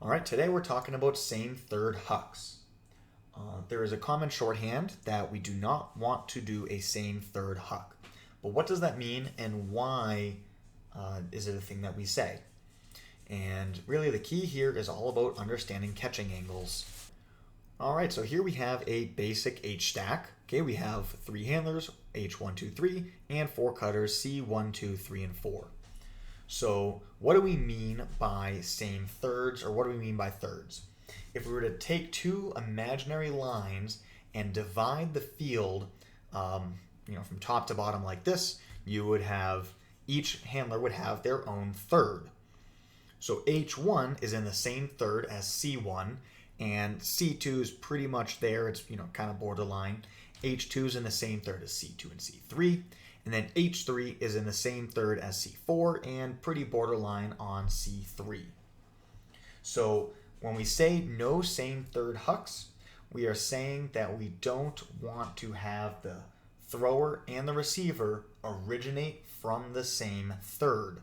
All right, today we're talking about same third hucks. There is a common shorthand that we do not want to do a same third huck. But what does that mean and why is it a thing that we say? And really the key here is all about understanding catching angles. All right, so here we have a basic H stack. Okay, we have 3 handlers, H1, 2, 3, and 4 cutters, C1, 2, 3, and 4. So what do we mean by same thirds, or what do we mean by thirds? If we were to take 2 imaginary lines and divide the field, from top to bottom like this, you would have, each handler would have their own third. So H1 is in the same third as C1, and C2 is pretty much there. It's kind of borderline. H2 is in the same third as C2 and C3, and then H3 is in the same third as C4 and pretty borderline on C3. So when we say no same third hucks, we are saying that we don't want to have the thrower and the receiver originate from the same third.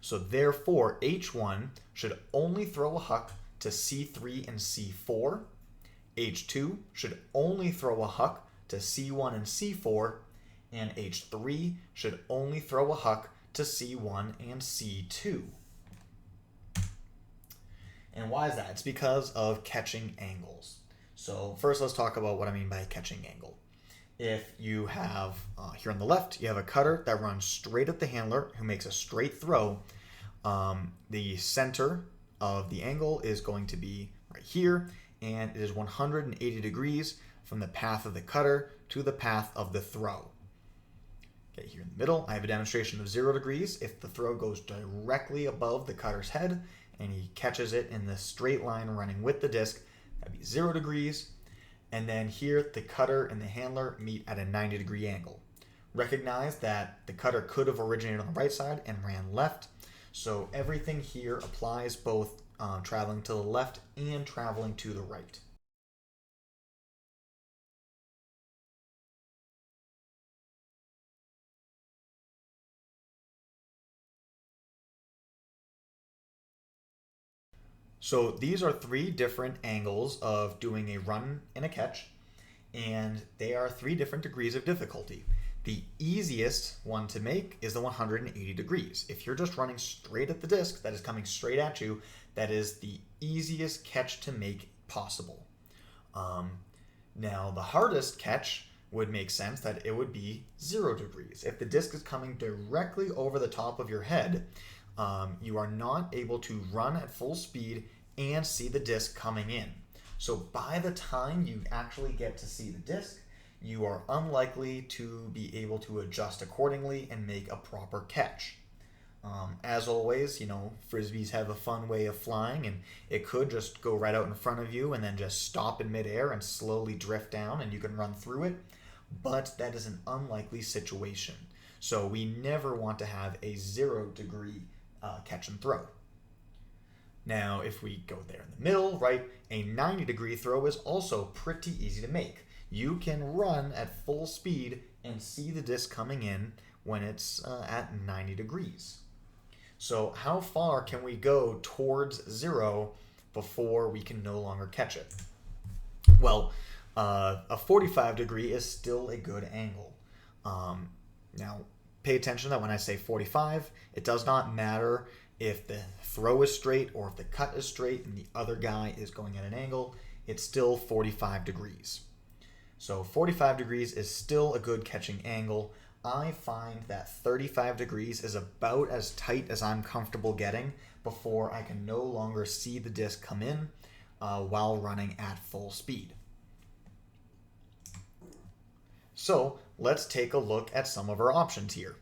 So therefore, H1 should only throw a huck to C3 and C4. H2 should only throw a huck to C1 and C4. And H3 should only throw a huck to C1 and C2. And why is that? It's because of catching angles. So first let's talk about what I mean by catching angle. If you have, here on the left, you have a cutter that runs straight at the handler who makes a straight throw, the center of the angle is going to be right here, and it is 180 degrees from the path of the cutter to the path of the throw. Okay, here in the middle, I have a demonstration of 0 degrees. If the throw goes directly above the cutter's head and he catches it in the straight line running with the disc, that'd be 0 degrees. And then here, the cutter and the handler meet at a 90-degree angle. Recognize that the cutter could have originated on the right side and ran left. So everything here applies both traveling to the left and traveling to the right. So these are 3 different angles of doing a run and a catch, and they are 3 different degrees of difficulty. The easiest one to make is the 180 degrees. If you're just running straight at the disc that is coming straight at you, that is the easiest catch to make possible. Now the hardest catch would make sense that it would be 0 degrees. If the disc is coming directly over the top of your head, you are not able to run at full speed and see the disc coming in. So by the time you actually get to see the disc, you are unlikely to be able to adjust accordingly and make a proper catch. As always, frisbees have a fun way of flying, and it could just go right out in front of you and then just stop in midair and slowly drift down and you can run through it. But that is an unlikely situation. So we never want to have a 0 degree catch and throw. Now, if we go there in the middle, right, a 90-degree throw is also pretty easy to make. You can run at full speed and see the disc coming in when it's at 90 degrees. So how far can we go towards 0 before we can no longer catch it? Well, a 45 degree is still a good angle. Now, pay attention that when I say 45, it does not matter if the throw is straight or if the cut is straight and the other guy is going at an angle. It's still 45 degrees. So 45 degrees is still a good catching angle. I find that 35 degrees is about as tight as I'm comfortable getting before I can no longer see the disc come in while running at full speed. So let's take a look at some of our options here.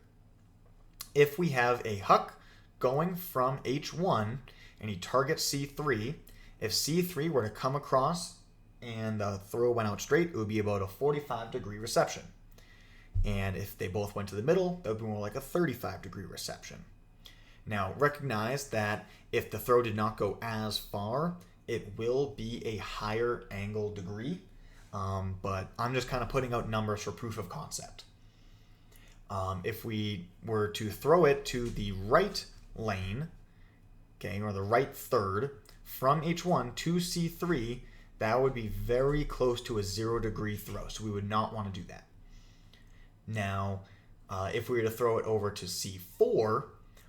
If we have a huck going from H1 and he targets C3, if C3 were to come across and the throw went out straight, it would be about a 45-degree reception. And if they both went to the middle, that would be more like a 35-degree reception. Now recognize that if the throw did not go as far, it will be a higher angle degree, but I'm just kind of putting out numbers for proof of concept. If we were to throw it to the right lane, okay, or the right third, from H1 to C3, that would be very close to a 0-degree throw. So we would not want to do that. Now, if we were to throw it over to C4,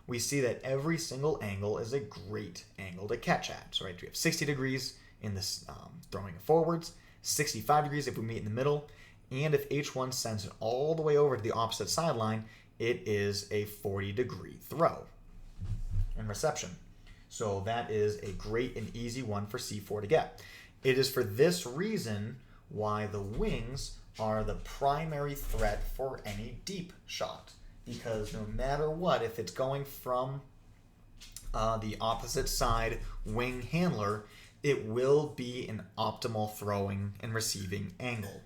we see that every single angle is a great angle to catch at. So right, we have 60 degrees in this throwing it forwards, 65 degrees if we meet in the middle, and if H1 sends it all the way over to the opposite sideline, it is a 40-degree throw and reception. So that is a great and easy one for C4 to get. It is for this reason why the wings are the primary threat for any deep shot. Because no matter what, if it's going from the opposite side wing handler, it will be an optimal throwing and receiving angle.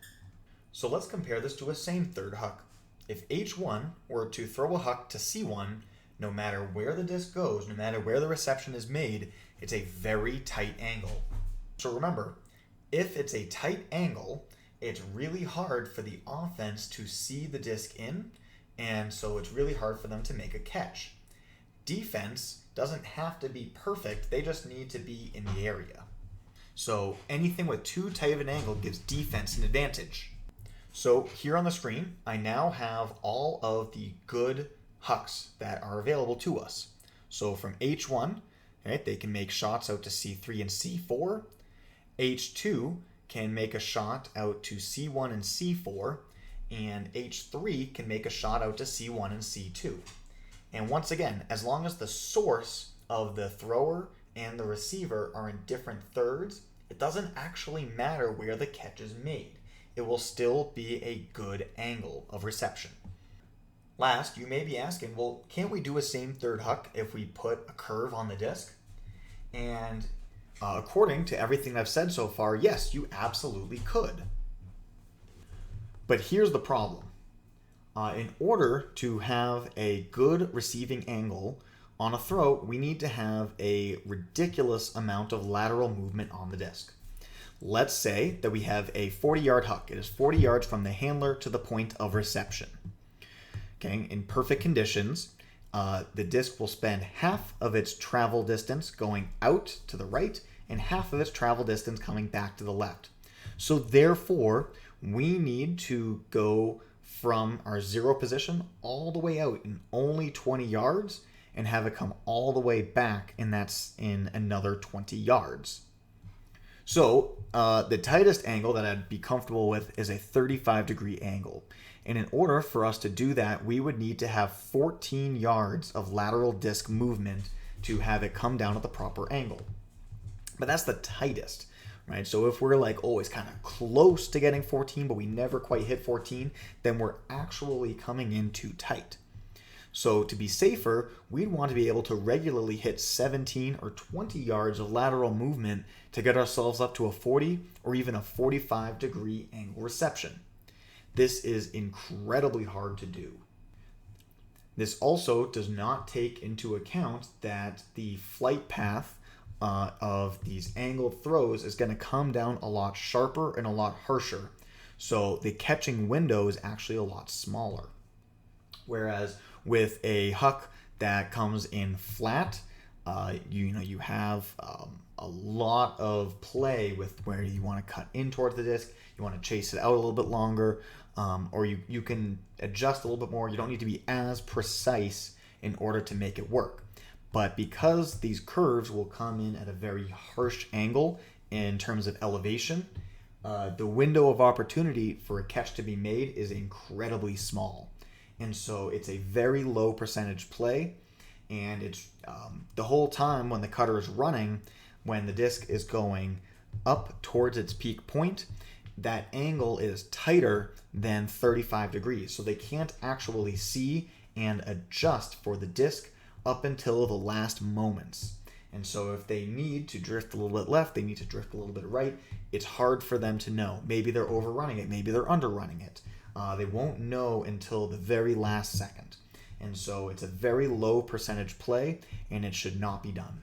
So let's compare this to a same third huck. If H1 were to throw a huck to C1, no matter where the disc goes, no matter where the reception is made, it's a very tight angle. So remember, if it's a tight angle, it's really hard for the offense to see the disc in, and so it's really hard for them to make a catch. Defense doesn't have to be perfect, they just need to be in the area. So anything with too tight of an angle gives defense an advantage. So here on the screen, I now have all of the good hucks that are available to us. So from H1, right, they can make shots out to C3 and C4. H2 can make a shot out to C1 and C4. And H3 can make a shot out to C1 and C2. And once again, as long as the source of the thrower and the receiver are in different thirds, it doesn't actually matter where the catch is made. It will still be a good angle of reception. Last, you may be asking, well, can't we do a same third huck if we put a curve on the disc? And according to everything I've said so far, yes, you absolutely could. But here's the problem. In order to have a good receiving angle on a throw, we need to have a ridiculous amount of lateral movement on the disc. Let's say that we have a 40-yard huck. It is 40 yards from the handler to the point of reception. Okay, in perfect conditions, the disc will spend half of its travel distance going out to the right and half of its travel distance coming back to the left. So therefore, we need to go from our 0 position all the way out in only 20 yards and have it come all the way back, and that's in another 20 yards. So the tightest angle that I'd be comfortable with is a 35-degree angle. And in order for us to do that, we would need to have 14 yards of lateral disc movement to have it come down at the proper angle. But that's the tightest, right? So if we're like always kind of close to getting 14, but we never quite hit 14, then we're actually coming in too tight. So to be safer, we'd want to be able to regularly hit 17 or 20 yards of lateral movement to get ourselves up to a 40 or even a 45-degree angle reception. This is incredibly hard to do. This also does not take into account that the flight path of these angled throws is going to come down a lot sharper and a lot harsher. So the catching window is actually a lot smaller. Whereas with a huck that comes in flat, you have a lot of play with where you want to cut in towards the disc, you want to chase it out a little bit longer, or you can adjust a little bit more. You don't need to be as precise in order to make it work. But because these curves will come in at a very harsh angle in terms of elevation, the window of opportunity for a catch to be made is incredibly small. And so it's a very low percentage play, and it's the whole time when the cutter is running, when the disc is going up towards its peak point, that angle is tighter than 35 degrees. So they can't actually see and adjust for the disc up until the last moments. And so if they need to drift a little bit left, they need to drift a little bit right, it's hard for them to know. Maybe they're overrunning it, maybe they're underrunning it. They won't know until the very last second. And so it's a very low percentage play, and it should not be done.